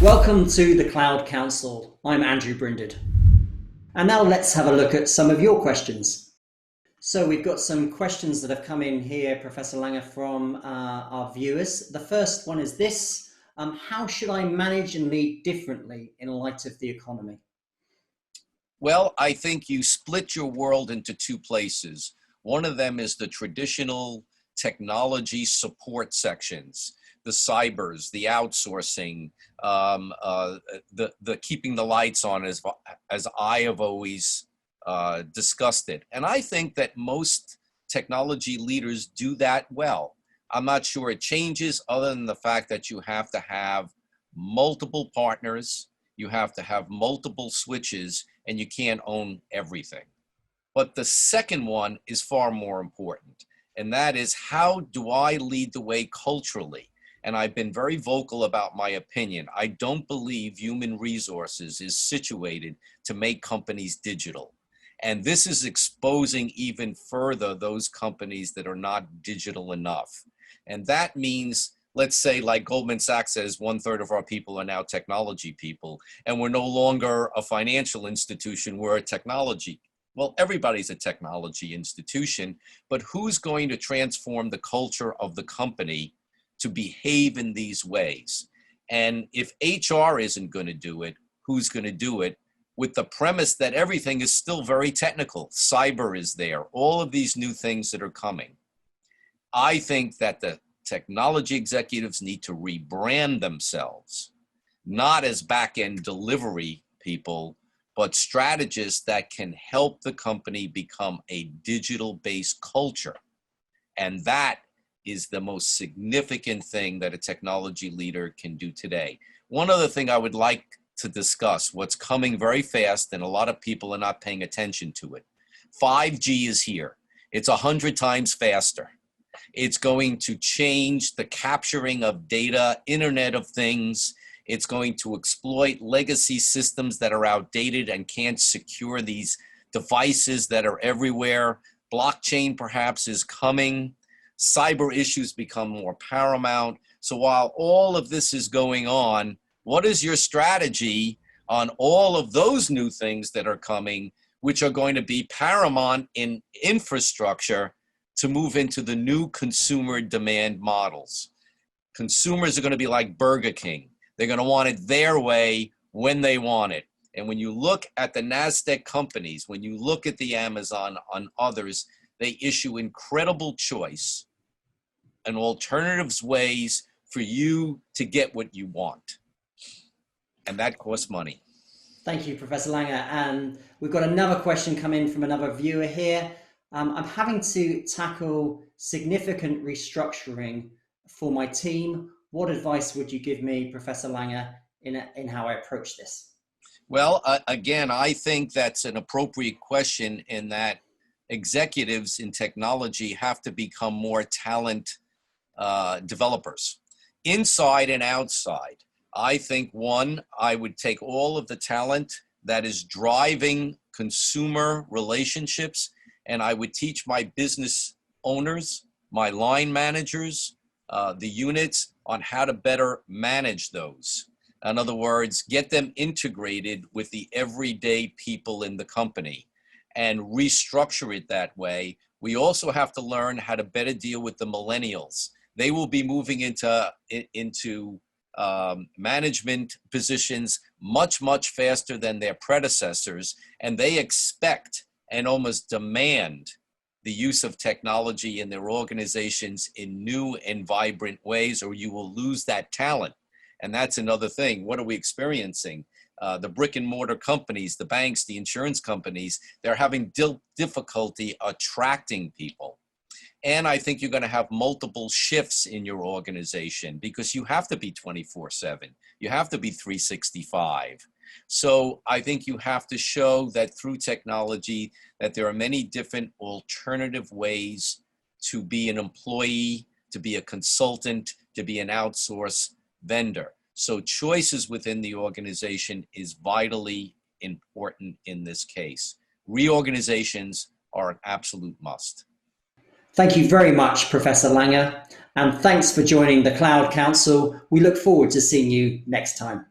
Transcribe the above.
Welcome to the Cloud Council. I'm Andrew Brinded. And now let's have a look at some of your questions. So we've got some questions that have come in here, Professor Langer, from our viewers. The first one is this: how should I manage and lead differently in light of the economy? Well, I think you split your world into two places. One of them is the traditional technology support sections, the cybers, the outsourcing, the keeping the lights on, as I have always discussed it. And I think that most technology leaders do that well. I'm not sure it changes other than the fact that you have to have multiple partners, you have to have multiple switches, and you can't own everything. But the second one is far more important, and that is, how do I lead the way culturally? And I've been very vocal about my opinion. I don't believe human resources is situated to make companies digital. And this is exposing even further those companies that are not digital enough. And that means, let's say, like Goldman Sachs says, 1/3 of our people are now technology people, and we're no longer a financial institution, we're a technology. Well, everybody's a technology institution, but who's going to transform the culture of the company to behave in these ways? And if HR isn't going to do it, who's going to do it? With the premise that everything is still very technical. Cyber is there, all of these new things that are coming. I think that the technology executives need to rebrand themselves, not as back-end delivery people, but strategists that can help the company become a digital-based culture. And that is the most significant thing that a technology leader can do today. One other thing I would like to discuss, what's coming very fast, and a lot of people are not paying attention to it. 5G is here. It's 100 times faster. It's going to change the capturing of data, Internet of Things. It's going to exploit legacy systems that are outdated and can't secure these devices that are everywhere. Blockchain perhaps is coming. Cyber issues become more paramount. So while all of this is going on, what is your strategy on all of those new things that are coming, which are going to be paramount in infrastructure to move into the new consumer demand models? Consumers are going to be like Burger King. They're going to want it their way when they want it. And when you look at the NASDAQ companies, when you look at the Amazon and others, they issue incredible choice and alternatives ways for you to get what you want. And that costs money. Thank you, Professor Langer. And we've got another question come in from another viewer here. I'm having to tackle significant restructuring for my team. What advice would you give me, Professor Langer, in how I approach this? Well, again, I think that's an appropriate question, in that executives in technology have to become more talent developers, inside and outside. I think, one, I would take all of the talent that is driving consumer relationships, and I would teach my business owners, my line managers, the units, on how to better manage those. In other words, get them integrated with the everyday people in the company and restructure it that way. We also have to learn how to better deal with the millennials. They will be moving into management positions much faster than their predecessors, and they expect and almost demand the use of technology in their organizations in new and vibrant ways, or you will lose that talent. And that's another thing. What are we experiencing? The brick and mortar companies, the banks, the insurance companies, they're having difficulty attracting people. And I think you're going to have multiple shifts in your organization, because you have to be 24/7. You have to be 365. So I think you have to show that through technology that there are many different alternative ways to be an employee, to be a consultant, to be an outsource vendor. So choices within the organization is vitally important in this case. Reorganizations are an absolute must. Thank you very much, Professor Langer, and thanks for joining the Cloud Council. We look forward to seeing you next time.